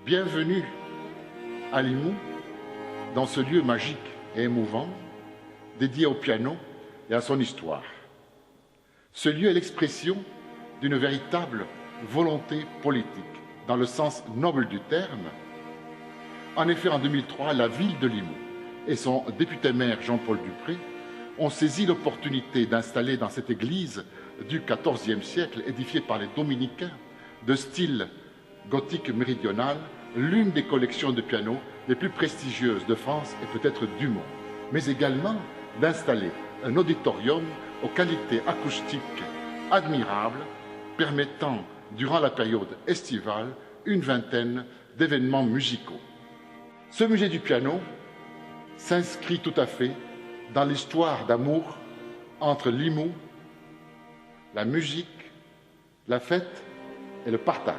Bienvenue à Limoux, dans ce lieu magique et émouvant, dédié au piano et à son histoire. Ce lieu est l'expression d'une véritable volonté politique, dans le sens noble du terme. En effet, en 2003, la ville de Limoux et son député-maire Jean-Paul Dupré ont saisi l'opportunité d'installer dans cette église du XIVe siècle, édifiée par les dominicains, de style gothique méridional, l'une des collections de pianos les plus prestigieuses de France et peut-être du monde, mais également d'installer un auditorium aux qualités acoustiques admirables, permettant, durant la période estivale, une vingtaine d'événements musicaux. Ce musée du piano s'inscrit tout à fait dans l'histoire d'amour entre Limoux, la musique, la fête et le partage.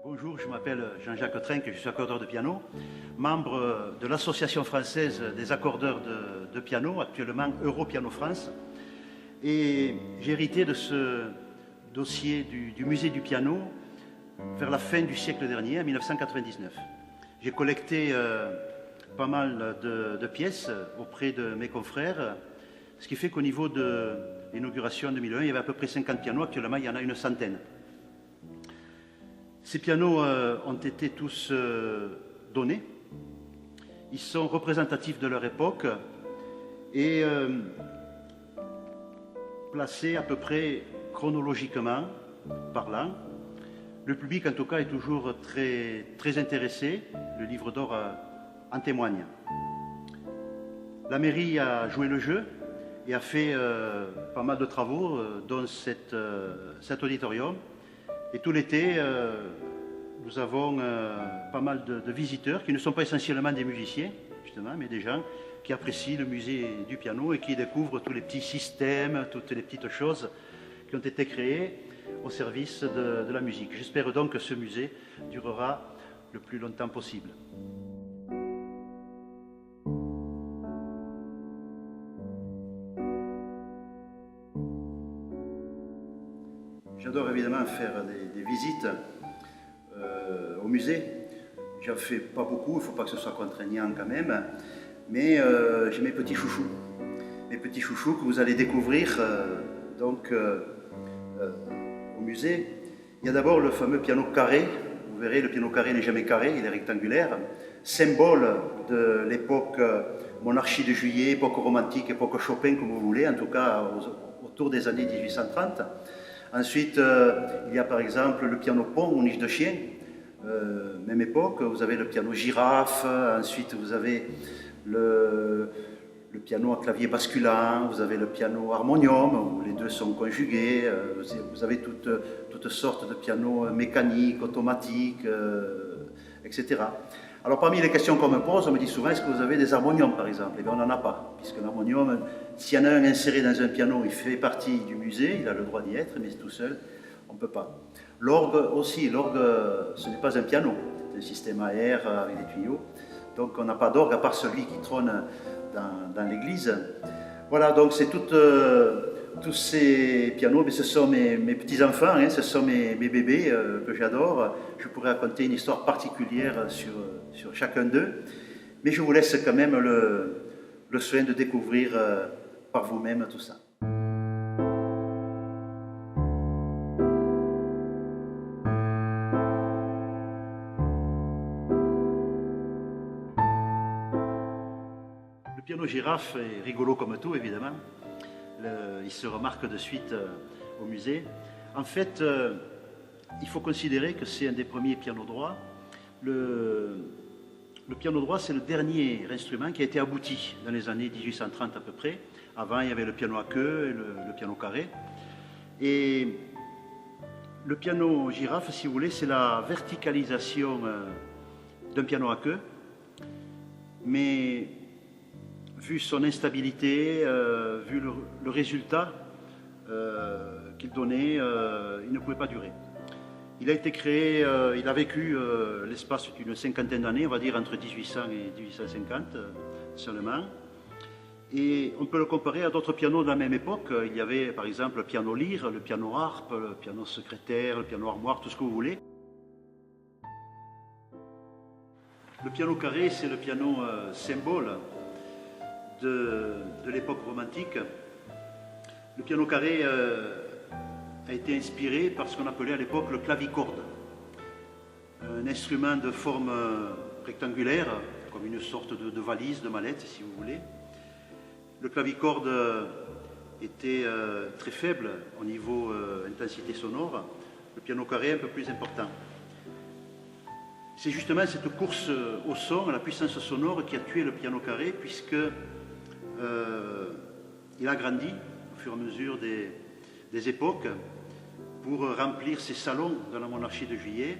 Bonjour, je m'appelle Jean-Jacques Trenc, je suis accordeur de piano, membre de l'Association française des accordeurs de piano, actuellement Europiano France. Et j'ai hérité de ce dossier du musée du piano vers la fin du siècle dernier, en 1999. J'ai collecté pas mal de pièces auprès de mes confrères, ce qui fait qu'au niveau de l'inauguration en 2001, il y avait à peu près 50 pianos, actuellement il y en a une centaine. Ces pianos ont été tous donnés. Ils sont représentatifs de leur époque et placés à peu près chronologiquement parlant. Le public, en tout cas, est toujours très intéressé. Le livre d'or en témoigne. La mairie a joué le jeu et a fait pas mal de travaux, dont cet auditorium. Et tout l'été, nous avons pas mal de visiteurs qui ne sont pas essentiellement des musiciens, justement, mais des gens qui apprécient le musée du piano et qui découvrent tous les petits systèmes, toutes les petites choses qui ont été créées au service de la musique. J'espère donc que ce musée durera le plus longtemps possible. J'adore évidemment faire des visites au musée. J'en fais pas beaucoup, il ne faut pas que ce soit contraignant quand même, mais j'ai mes petits chouchous. Mes petits chouchous que vous allez découvrir au musée. Il y a d'abord le fameux piano carré. Vous verrez, le piano carré n'est jamais carré, il est rectangulaire. Symbole de l'époque monarchie de Juillet, époque romantique, époque Chopin, comme vous voulez, en tout cas autour des années 1830. Ensuite, il y a par exemple le piano pont ou niche de chien, même époque. Vous avez le piano girafe, ensuite vous avez le piano à clavier basculant, vous avez le piano harmonium, où les deux sont conjugués, vous avez toutes sortes de pianos mécaniques, automatiques, etc. Alors parmi les questions qu'on me pose, on me dit souvent, est-ce que vous avez des harmoniums par exemple? Eh bien on n'en a pas, puisque l'harmonium, s'il y en a un inséré dans un piano, il fait partie du musée, il a le droit d'y être, mais tout seul, on ne peut pas. L'orgue aussi, l'orgue ce n'est pas un piano, c'est un système à air avec des tuyaux, donc on n'a pas d'orgue à part celui qui trône dans l'église. Voilà, donc c'est tous ces pianos, mais ce sont mes petits-enfants, hein, ce sont mes bébés que j'adore. Je pourrais raconter une histoire particulière sur chacun d'eux, mais je vous laisse quand même le soin de découvrir par vous-même tout ça. girafe est rigolo comme tout, évidemment. Il se remarque de suite au musée. En fait, il faut considérer que c'est un des premiers pianos droits. Le piano droit, c'est le dernier instrument qui a été abouti dans les années 1830 à peu près. Avant, il y avait le piano à queue et le piano carré. Et le piano girafe, si vous voulez, c'est la verticalisation d'un piano à queue. Mais vu son instabilité, vu le résultat qu'il donnait, il ne pouvait pas durer. Il a été créé, il a vécu l'espace d'une cinquantaine d'années, on va dire entre 1800 et 1850 seulement. Et on peut le comparer à d'autres pianos de la même époque. Il y avait par exemple le piano lyre, le piano harpe, le piano secrétaire, le piano armoire, tout ce que vous voulez. Le piano carré, c'est le piano symbole de l'époque romantique. Le piano carré a été inspiré par ce qu'on appelait à l'époque le clavicorde, un instrument de forme rectangulaire, comme une sorte de valise, de mallette si vous voulez. Le clavicorde était très faible au niveau intensité sonore, le piano carré un peu plus important. C'est justement cette course au son, à la puissance sonore qui a tué le piano carré, puisque il a grandi au fur et à mesure des époques pour remplir ses salons dans la monarchie de Juillet,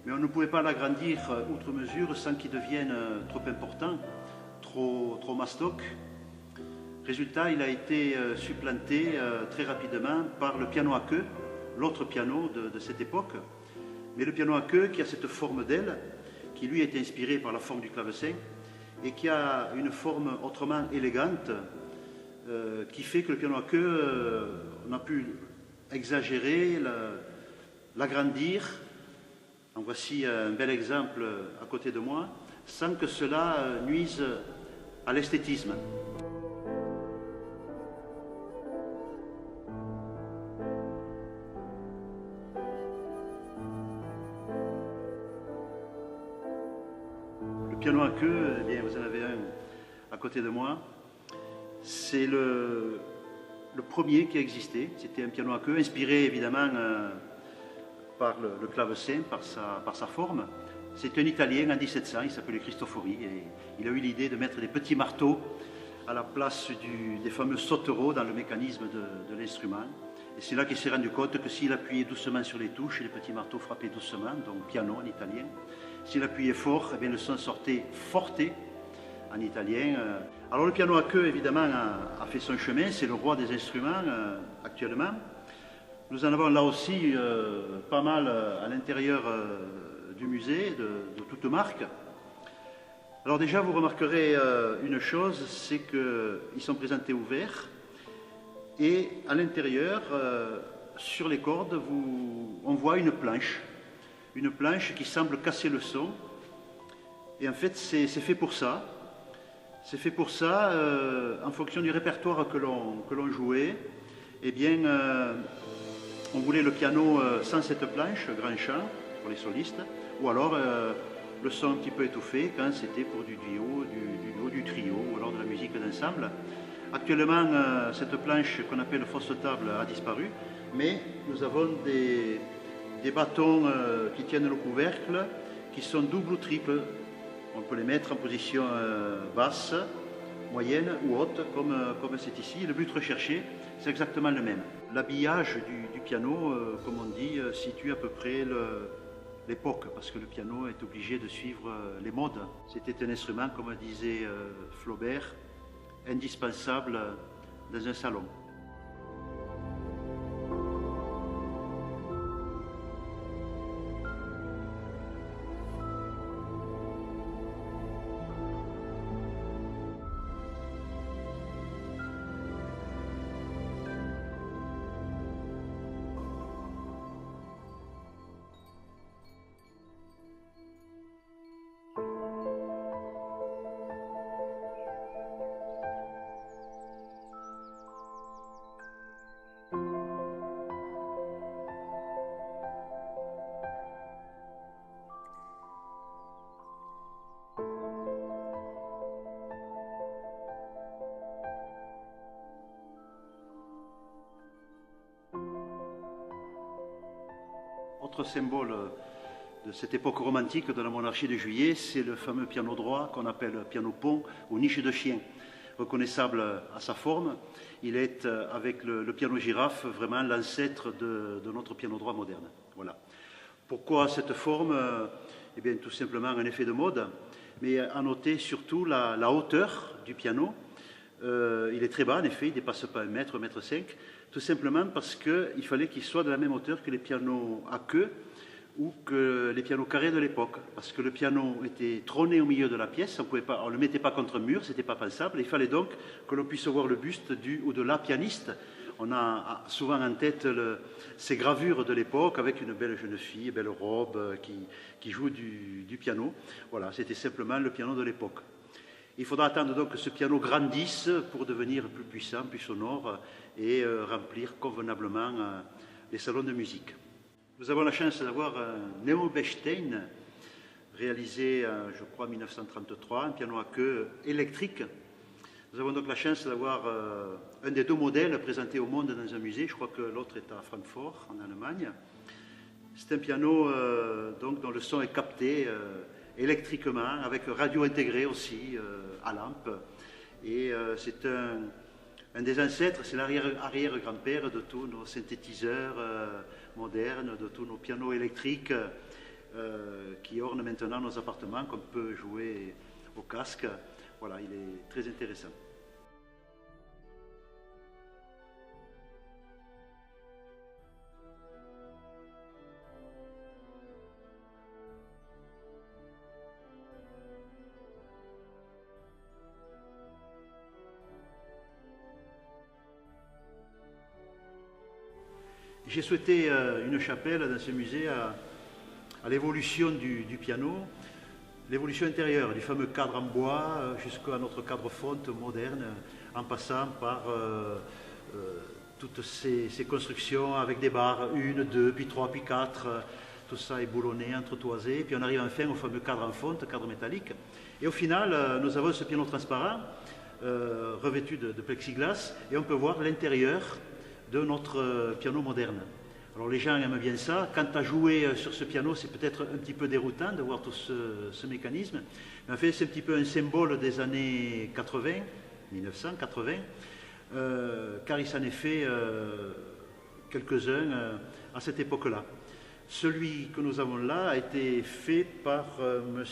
mais on ne pouvait pas l'agrandir outre mesure sans qu'il devienne trop important, trop mastoc. Résultat, il a été supplanté très rapidement par le piano à queue, l'autre piano de cette époque. Mais le piano à queue qui a cette forme d'aile, qui lui est inspiré par la forme du clavecin, et qui a une forme autrement élégante, qui fait que le piano à queue, on a pu exagérer, l'agrandir. En voici un bel exemple à côté de moi, sans que cela nuise à l'esthétisme. Le piano à queue, eh bien, vous en avez un à côté de moi. C'est le premier qui a existé. C'était un piano à queue, inspiré évidemment par le clavecin, par sa forme. C'est un Italien en 1700, il s'appelait Cristofori, et il a eu l'idée de mettre des petits marteaux à la place des fameux sauteraux dans le mécanisme de l'instrument. Et c'est là qu'il s'est rendu compte que s'il appuyait doucement sur les touches, les petits marteaux frappaient doucement, donc piano en italien. S'il appuyait fort, eh bien, le son sortait forte en italien. Alors le piano à queue, évidemment, a fait son chemin, c'est le roi des instruments actuellement. Nous en avons là aussi pas mal à l'intérieur du musée, de toutes marques. Alors déjà, vous remarquerez une chose, c'est qu'ils sont présentés ouverts, et à l'intérieur, sur les cordes, on voit une planche qui semble casser le son. Et en fait, c'est fait pour ça. C'est fait pour ça, en fonction du répertoire que l'on jouait. Eh bien, on voulait le piano sans cette planche, grand champ, pour les solistes, ou alors le son un petit peu étouffé quand c'était pour du duo, du trio, ou alors de la musique d'ensemble. Actuellement, cette planche qu'on appelle fausse table a disparu, mais nous avons des bâtons qui tiennent le couvercle, qui sont double ou triple. On peut les mettre en position basse, moyenne ou haute, comme c'est ici. Le but recherché, c'est exactement le même. L'habillage du piano, comme on dit, situe à peu près l'époque, parce que le piano est obligé de suivre les modes. C'était un instrument, comme disait Flaubert, indispensable dans un salon. Autre symbole de cette époque romantique de la monarchie de Juillet, c'est le fameux piano droit qu'on appelle piano pont ou niche de chien. Reconnaissable à sa forme, il est avec le piano girafe vraiment l'ancêtre de notre piano droit moderne. Voilà. Pourquoi cette forme? Eh bien, tout simplement un effet de mode, mais à noter surtout la hauteur du piano. Il est très bas, en effet, il ne dépasse pas 1 mètre, 1,5 mètre, tout simplement parce qu'il fallait qu'il soit de la même hauteur que les pianos à queue ou que les pianos carrés de l'époque, parce que le piano était trôné au milieu de la pièce, on ne le mettait pas contre un mur, ce n'était pas pensable, il fallait donc que l'on puisse voir le buste du ou de la pianiste. On a souvent en tête ces gravures de l'époque avec une belle jeune fille, belle robe, qui joue du piano. Voilà, c'était simplement le piano de l'époque. Il faudra attendre donc que ce piano grandisse pour devenir plus puissant, plus sonore et remplir convenablement les salons de musique. Nous avons la chance d'avoir un Neo Bechstein, réalisé, je crois, en 1933, un piano à queue électrique. Nous avons donc la chance d'avoir un des 2 modèles présentés au monde dans un musée. Je crois que l'autre est à Francfort, en Allemagne. C'est un piano donc, dont le son est capté électriquement, avec radio intégré aussi, à lampe. Et c'est un des ancêtres, c'est l'arrière-grand-père de tous nos synthétiseurs modernes, de tous nos pianos électriques qui ornent maintenant nos appartements, qu'on peut jouer au casque. Voilà, il est très intéressant. J'ai souhaité une chapelle dans ce musée à l'évolution du piano, l'évolution intérieure, du fameux cadre en bois jusqu'à notre cadre fonte moderne, en passant par toutes ces constructions avec des barres, 1, 2, puis 3, puis 4, tout ça est boulonné, entretoisé, puis on arrive enfin au fameux cadre en fonte, cadre métallique. Et au final, nous avons ce piano transparent, revêtu de plexiglas, et on peut voir l'intérieur de notre piano moderne. Alors les gens aiment bien ça. Quant à jouer sur ce piano, c'est peut-être un petit peu déroutant de voir tout ce mécanisme. Mais en fait, c'est un petit peu un symbole des années 80, 1980, car il s'en est fait quelques-uns à cette époque-là. Celui que nous avons là a été fait par M.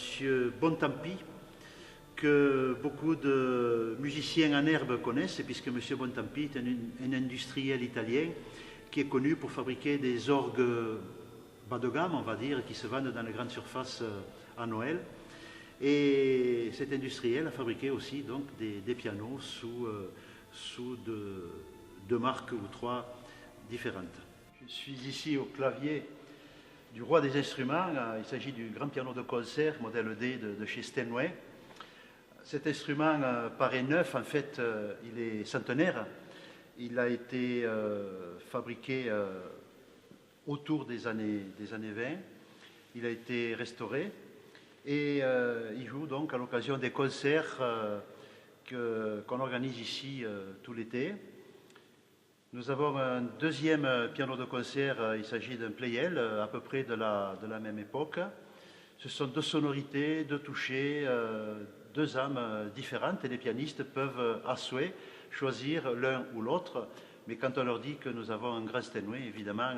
Bontempi, que beaucoup de musiciens en herbe connaissent, puisque M. Bontempi est un industriel italien qui est connu pour fabriquer des orgues bas de gamme, on va dire, qui se vendent dans les grandes surfaces à Noël. Et cet industriel a fabriqué aussi donc, des pianos sous 2 marques ou 3 différentes. Je suis ici au clavier du roi des instruments. Il s'agit du grand piano de concert, modèle D de chez Steinway. Cet instrument paraît neuf, en fait, il est centenaire. Il a été fabriqué autour des années 20. Il a été restauré et il joue donc à l'occasion des concerts qu'on organise ici tout l'été. Nous avons un deuxième piano de concert, il s'agit d'un Pleyel, à peu près de la même époque. Ce sont 2 sonorités, 2 touchés, 2 âmes différentes et les pianistes peuvent à souhait choisir l'un ou l'autre. Mais quand on leur dit que nous avons un grand Steinway, évidemment,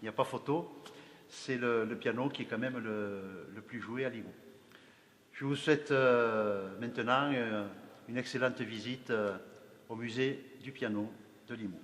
il n'y a pas photo. C'est le piano qui est quand même le plus joué à Limoux. Je vous souhaite maintenant une excellente visite au musée du piano de Limoux.